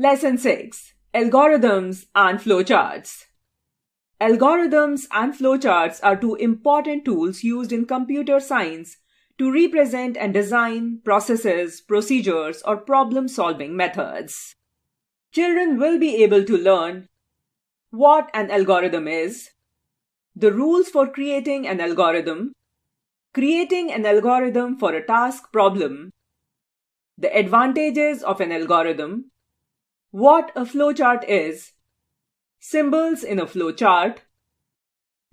Lesson 6. Algorithms and Flowcharts. Algorithms and flowcharts are two important tools used in computer science to represent and design processes, procedures, or problem-solving methods. Children will be able to learn what an algorithm is, the rules for creating an algorithm for a task problem, the advantages of an algorithm, what a flowchart is, symbols in a flowchart,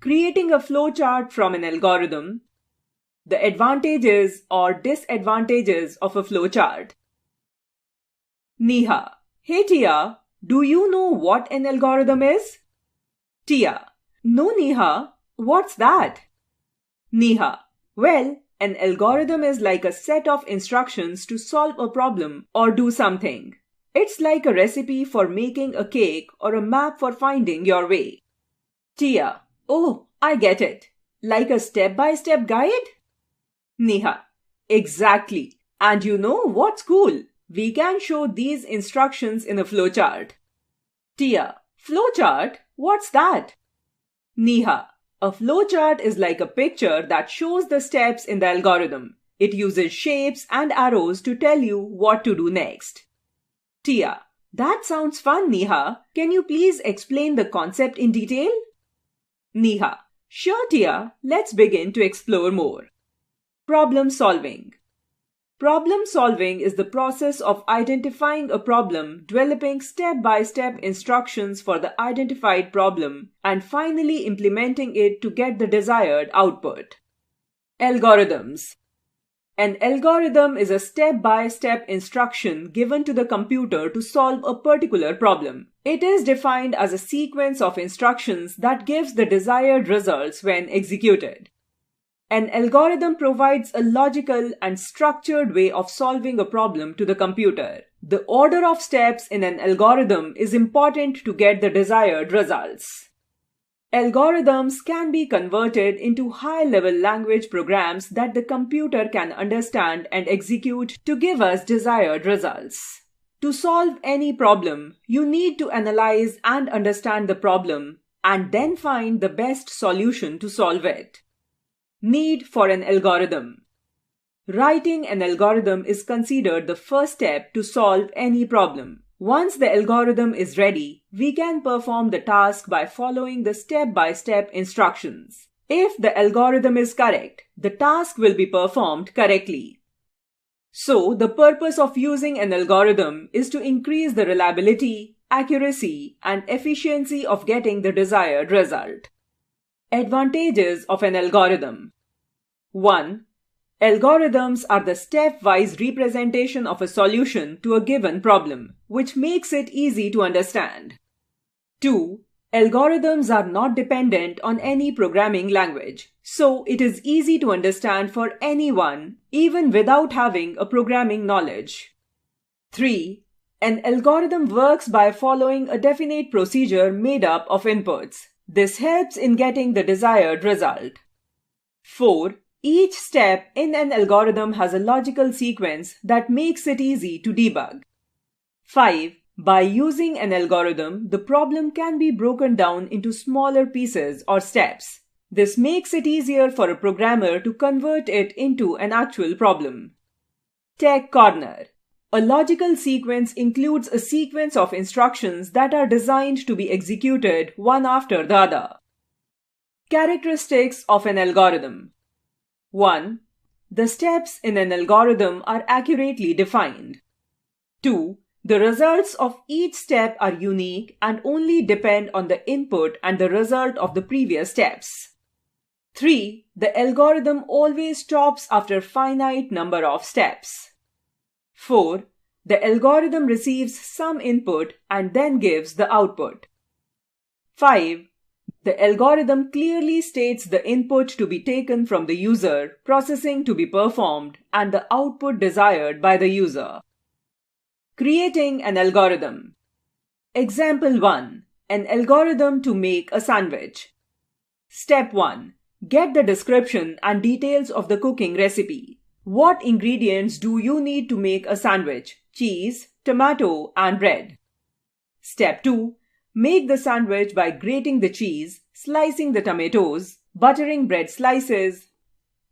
creating a flowchart from an algorithm, the advantages or disadvantages of a flowchart. Neha: Hey Tia, do you know what an algorithm is? Tia: No Neha, what's that? Neha: Well, an algorithm is like a set of instructions to solve a problem or do something. It's like a recipe for making a cake or a map for finding your way. Tia: Oh, I get it. Like a step-by-step guide? Neha: Exactly. And you know what's cool? We can show these instructions in a flowchart. Tia: Flowchart? What's that? Neha: A flowchart is like a picture that shows the steps in the algorithm. It uses shapes and arrows to tell you what to do next. Tia: That sounds fun, Neha. Can you please explain the concept in detail? Neha: Sure, Tia. Let's begin to explore more. Problem solving. Problem solving is the process of identifying a problem, developing step-by-step instructions for the identified problem, and finally implementing it to get the desired output. Algorithms. An algorithm is a step-by-step instruction given to the computer to solve a particular problem. It is defined as a sequence of instructions that gives the desired results when executed. An algorithm provides a logical and structured way of solving a problem to the computer. The order of steps in an algorithm is important to get the desired results. Algorithms can be converted into high-level language programs that the computer can understand and execute to give us desired results. To solve any problem, you need to analyze and understand the problem and then find the best solution to solve it. Need for an algorithm. Writing an algorithm is considered the first step to solve any problem. Once the algorithm is ready, we can perform the task by following the step-by-step instructions. If the algorithm is correct, the task will be performed correctly. So, the purpose of using an algorithm is to increase the reliability, accuracy, and efficiency of getting the desired result. Advantages of an algorithm. 1. Algorithms are the stepwise representation of a solution to a given problem, which makes it easy to understand. 2. Algorithms are not dependent on any programming language, so it is easy to understand for anyone, even without having a programming knowledge. 3. An algorithm works by following a definite procedure made up of inputs. This helps in getting the desired result. 4. Each step in an algorithm has a logical sequence that makes it easy to debug. 5. By using an algorithm, the problem can be broken down into smaller pieces or steps. This makes it easier for a programmer to convert it into an actual problem. Tech Corner. A logical sequence includes a sequence of instructions that are designed to be executed one after the other. Characteristics of an algorithm. 1. The steps in an algorithm are accurately defined. 2. The results of each step are unique and only depend on the input and the result of the previous steps. 3. The algorithm always stops after a finite number of steps. 4. The algorithm receives some input and then gives the output. 5. The algorithm clearly states the input to be taken from the user, processing to be performed, and the output desired by the user. Creating an algorithm. Example 1. An algorithm to make a sandwich. Step 1. Get the description and details of the cooking recipe. What ingredients do you need to make a sandwich? Cheese, tomato, and bread. Step 2. Make the sandwich by grating the cheese, slicing the tomatoes, buttering bread slices,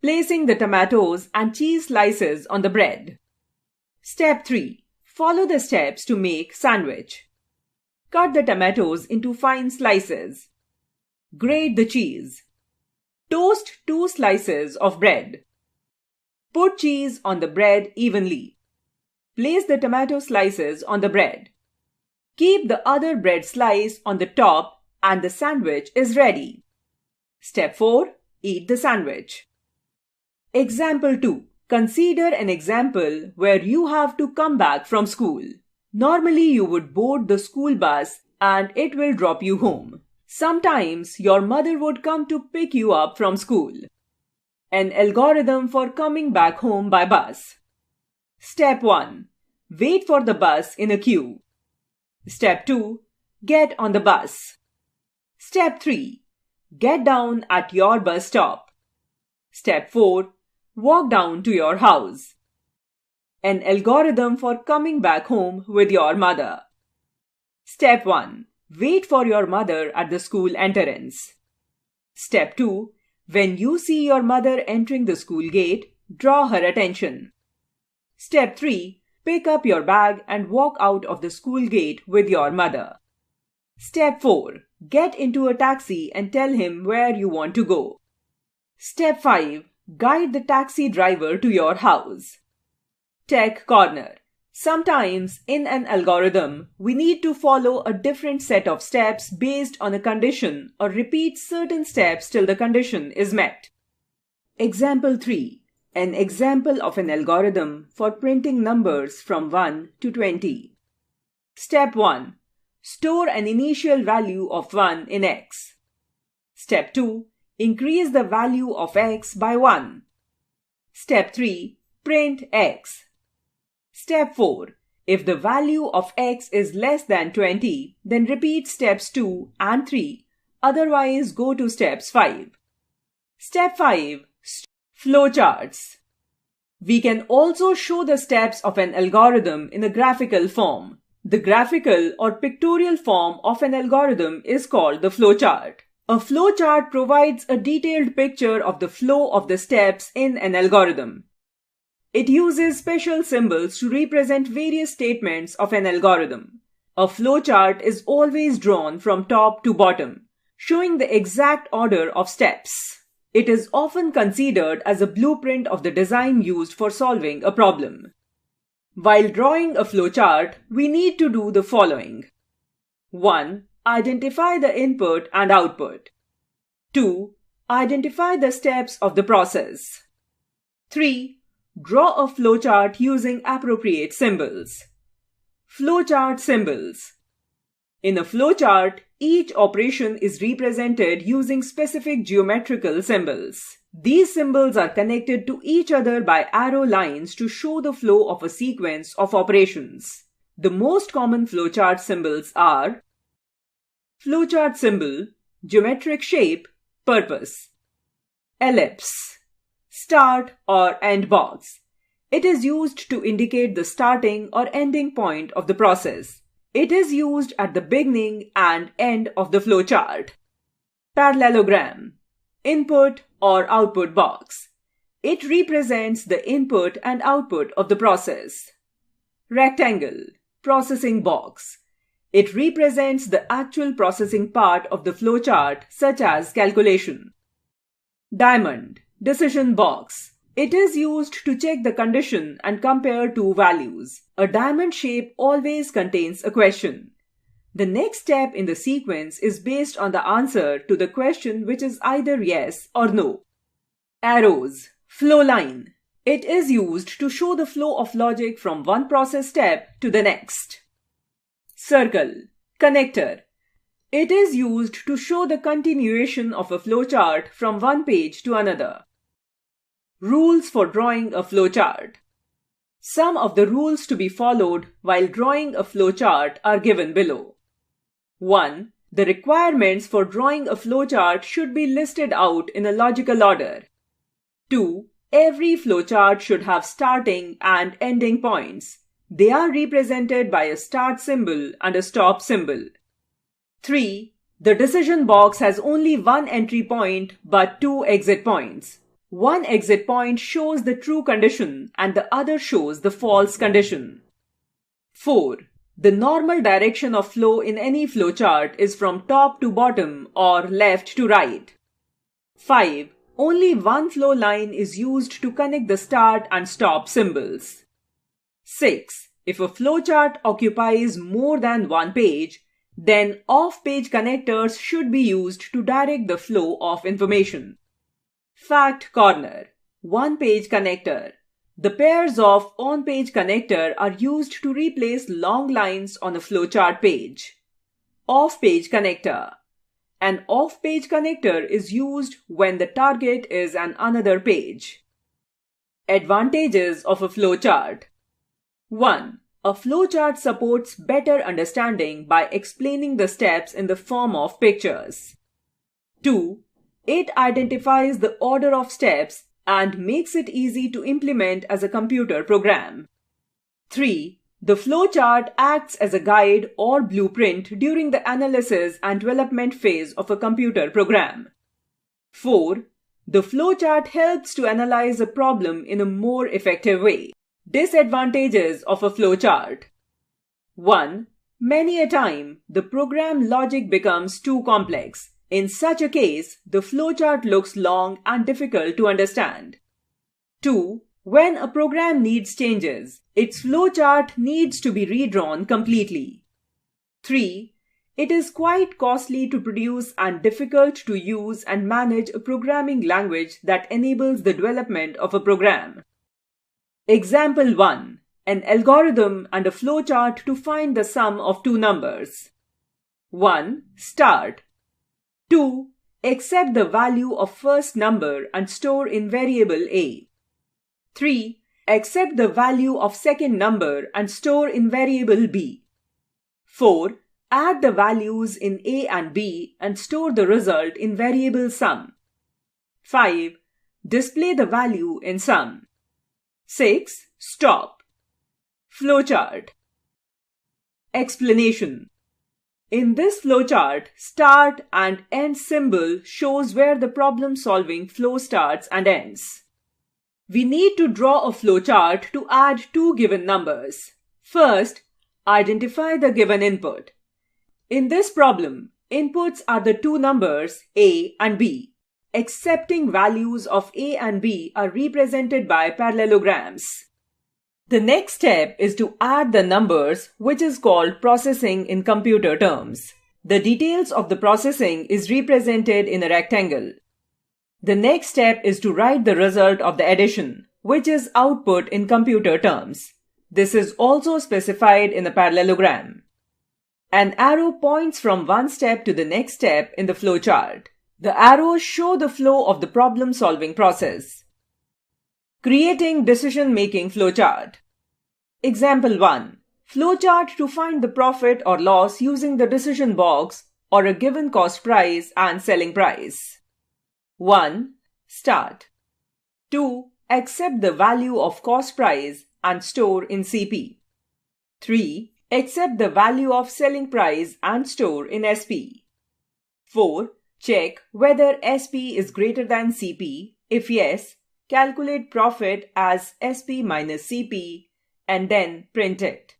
placing the tomatoes and cheese slices on the bread. Step 3. Follow the steps to make sandwich. Cut the tomatoes into fine slices. Grate the cheese. Toast 2 slices of bread. Put cheese on the bread evenly. Place the tomato slices on the bread. Keep the other bread slice on the top and the sandwich is ready. Step 4. Eat the sandwich. Example 2. Consider an example where you have to come back from school. Normally you would board the school bus and it will drop you home. Sometimes your mother would come to pick you up from school. An algorithm for coming back home by bus. Step 1. Wait for the bus in a queue. Step 2. Get on the bus. Step 3. Get down at your bus stop. Step 4. Walk down to your house. An algorithm for coming back home with your mother. Step 1. Wait for your mother at the school entrance. Step 2. When you see your mother entering the school gate, draw her attention. Step 3. Pick up your bag and walk out of the school gate with your mother. Step 4. Get into a taxi and tell him where you want to go. Step 5. Guide the taxi driver to your house. Tech Corner. Sometimes in an algorithm, we need to follow a different set of steps based on a condition or repeat certain steps till the condition is met. Example 3. An example of an algorithm for printing numbers from 1 to 20. Step 1. Store an initial value of 1 in X. Step 2. Increase the value of X by 1. Step 3. Print X. Step 4. If the value of X is less than 20, then repeat steps 2 and 3. Otherwise, go to steps 5. Step 5. Flowcharts. We can also show the steps of an algorithm in a graphical form. The graphical or pictorial form of an algorithm is called the flowchart. A flowchart provides a detailed picture of the flow of the steps in an algorithm. It uses special symbols to represent various statements of an algorithm. A flowchart is always drawn from top to bottom, showing the exact order of steps. It is often considered as a blueprint of the design used for solving a problem. While drawing a flowchart, we need to do the following. 1. Identify the input and output. 2. Identify the steps of the process. 3. Draw a flowchart using appropriate symbols. Flowchart symbols. In a flowchart, each operation is represented using specific geometrical symbols. These symbols are connected to each other by arrow lines to show the flow of a sequence of operations. The most common flowchart symbols are flowchart symbol, geometric shape, purpose. Ellipse. Start or end box. It is used to indicate the starting or ending point of the process. It is used at the beginning and end of the flowchart. Parallelogram. Input or output box. It represents the input and output of the process. Rectangle. Processing box. It represents the actual processing part of the flowchart, such as calculation. Diamond. Decision box. It is used to check the condition and compare two values. A diamond shape always contains a question. The next step in the sequence is based on the answer to the question, which is either yes or no. Arrows. Flow line. It is used to show the flow of logic from one process step to the next. Circle. Connector. It is used to show the continuation of a flowchart from one page to another. Rules for drawing a flowchart. Some of the rules to be followed while drawing a flowchart are given below. 1. The requirements for drawing a flowchart should be listed out in a logical order. 2. Every flowchart should have starting and ending points. They are represented by a start symbol and a stop symbol. 3. The decision box has only one entry point but two exit points. One exit point shows the true condition and the other shows the false condition. 4. The normal direction of flow in any flowchart is from top to bottom or left to right. 5. Only one flow line is used to connect the start and stop symbols. 6. If a flowchart occupies more than one page, then off-page connectors should be used to direct the flow of information. Fact Corner. One-page connector. The pairs of on-page connector are used to replace long lines on a flowchart page. Off-page connector. An off-page connector is used when the target is an another page. Advantages of a flowchart. 1. A flowchart supports better understanding by explaining the steps in the form of pictures. 2. It identifies the order of steps and makes it easy to implement as a computer program. 3. The flowchart acts as a guide or blueprint during the analysis and development phase of a computer program. 4. The flowchart helps to analyze a problem in a more effective way. Disadvantages of a flowchart. 1. Many a time, the program logic becomes too complex. In such a case, the flowchart looks long and difficult to understand. 2. When a program needs changes, its flowchart needs to be redrawn completely. 3. It is quite costly to produce and difficult to use and manage a programming language that enables the development of a program. Example 1. An algorithm and a flowchart to find the sum of two numbers. 1. Start. 2. Accept the value of first number and store in variable a. 3. Accept the value of second number and store in variable b. 4. Add the values in a and b and store the result in variable sum. 5. Display the value in sum. 6. Stop. Flowchart. Explanation. In this flowchart, start and end symbol shows where the problem-solving flow starts and ends. We need to draw a flowchart to add two given numbers. First, identify the given input. In this problem, inputs are the two numbers a and b. Accepting values of a and b are represented by parallelograms. The next step is to add the numbers, which is called processing in computer terms. The details of the processing is represented in a rectangle. The next step is to write the result of the addition, which is output in computer terms. This is also specified in a parallelogram. An arrow points from one step to the next step in the flowchart. The arrows show the flow of the problem-solving process. Creating decision-making flowchart. Example 1. Flowchart to find the profit or loss using the decision box or a given cost price and selling price. 1. Start. 2. Accept the value of cost price and store in CP. 3. Accept the value of selling price and store in SP. 4. Check whether SP is greater than CP. If yes, calculate profit as SP minus CP and then print it.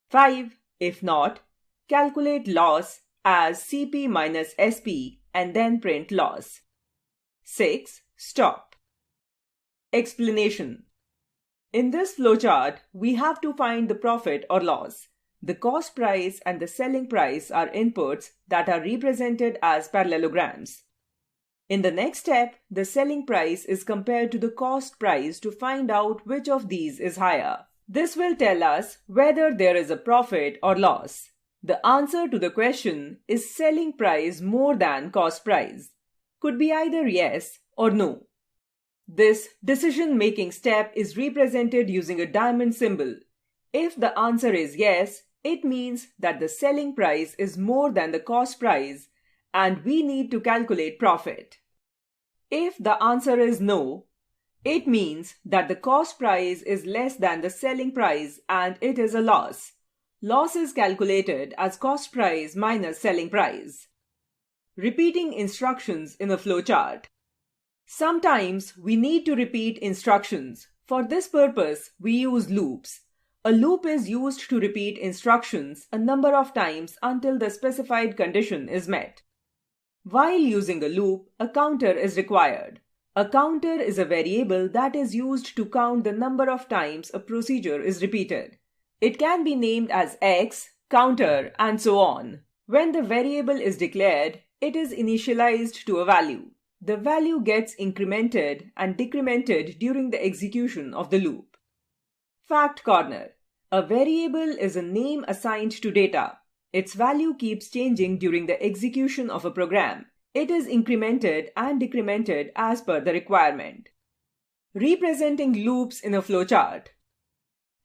5. If not, calculate loss as CP minus SP and then print loss. 6. Stop. Explanation. In this flowchart, we have to find the profit or loss. The cost price and the selling price are inputs that are represented as parallelograms. In the next step, the selling price is compared to the cost price to find out which of these is higher. This will tell us whether there is a profit or loss. The answer to the question is selling price more than cost price. Could be either yes or no. This decision-making step is represented using a diamond symbol. If the answer is yes, it means that the selling price is more than the cost price and we need to calculate profit. If the answer is no, It means that the cost price is less than the selling price and it is a loss. Loss is calculated as cost price minus selling price. Repeating instructions in a flowchart. Sometimes we need to repeat instructions. For this purpose, we use loops. A loop is used to repeat instructions a number of times until the specified condition is met. While using a loop, a counter is required. A counter is a variable that is used to count the number of times a procedure is repeated. It can be named as x, counter, and so on. When the variable is declared, it is initialized to a value. The value gets incremented and decremented during the execution of the loop. Fact Corner. A variable is a name assigned to data. Its value keeps changing during the execution of a program. It is incremented and decremented as per the requirement. Representing loops in a flowchart.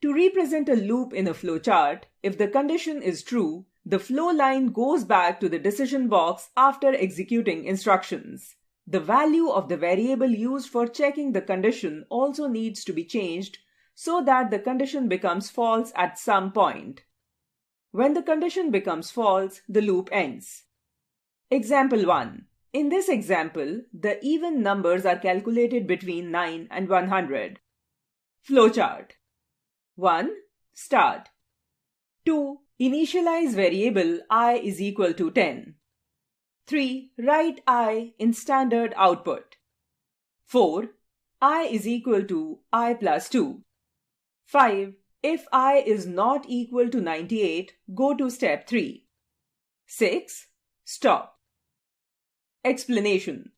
To represent a loop in a flowchart, if the condition is true, the flow line goes back to the decision box after executing instructions. The value of the variable used for checking the condition also needs to be changed so that the condition becomes false at some point. When the condition becomes false, the loop ends. Example 1. In this example, the even numbers are calculated between 9 and 100. Flowchart. 1. Start. 2. Initialize variable I is equal to 10. 3. Write I in standard output. 4. I is equal to I plus 2. 5. If I is not equal to 98, go to step 3. 6. Stop. Explanation.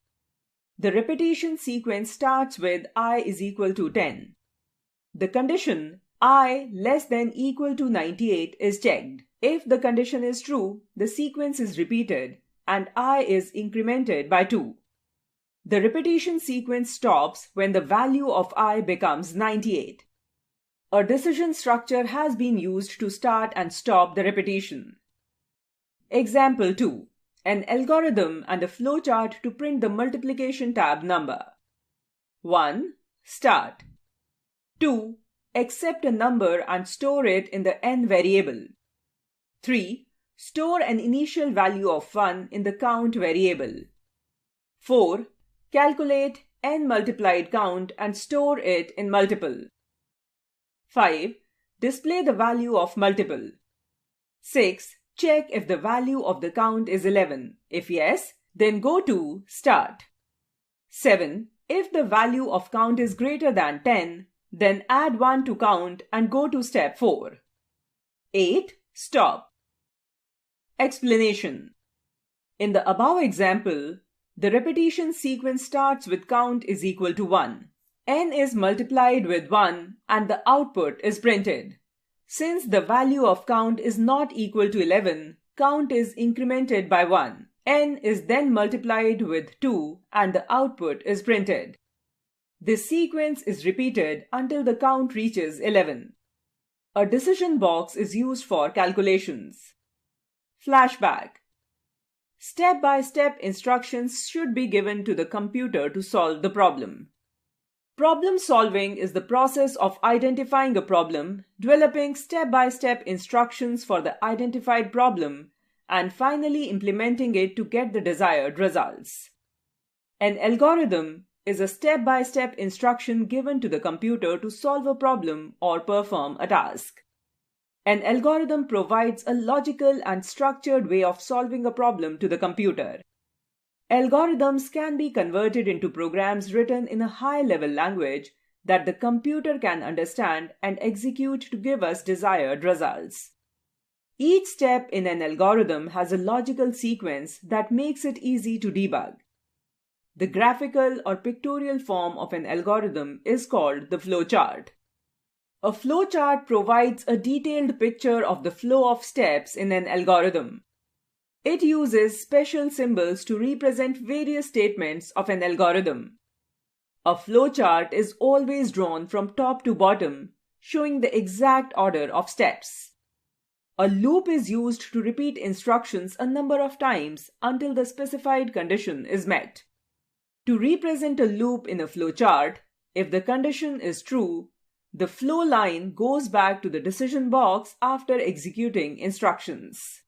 The repetition sequence starts with I is equal to 10. The condition I less than equal to 98 is checked. If the condition is true, the sequence is repeated and I is incremented by 2. The repetition sequence stops when the value of I becomes 98. A decision structure has been used to start and stop the repetition. Example 2. An algorithm and a flowchart to print the multiplication tab number. 1. Start. 2. Accept a number and store it in the n variable. 3. Store an initial value of 1 in the count variable. 4. Calculate n multiplied count and store it in multiple. 5. Display the value of multiple. 6. Check if the value of the count is 11. If yes, then go to Start. 7. If the value of count is greater than 10, then add 1 to count and go to step 4. 8. Stop. Explanation. In the above example, the repetition sequence starts with count is equal to 1. N is multiplied with 1 and the output is printed. Since the value of count is not equal to 11, count is incremented by 1. N is then multiplied with 2 and the output is printed. This sequence is repeated until the count reaches 11. A decision box is used for calculations. Flashback. Step-by-step instructions should be given to the computer to solve the problem. Problem solving is the process of identifying a problem, developing step-by-step instructions for the identified problem, and finally implementing it to get the desired results. An algorithm is a step-by-step instruction given to the computer to solve a problem or perform a task. An algorithm provides a logical and structured way of solving a problem to the computer. Algorithms can be converted into programs written in a high-level language that the computer can understand and execute to give us desired results. Each step in an algorithm has a logical sequence that makes it easy to debug. The graphical or pictorial form of an algorithm is called the flowchart. A flowchart provides a detailed picture of the flow of steps in an algorithm. It uses special symbols to represent various statements of an algorithm. A flowchart is always drawn from top to bottom, showing the exact order of steps. A loop is used to repeat instructions a number of times until the specified condition is met. To represent a loop in a flowchart, If the condition is true, the flow line goes back to the decision box after executing instructions.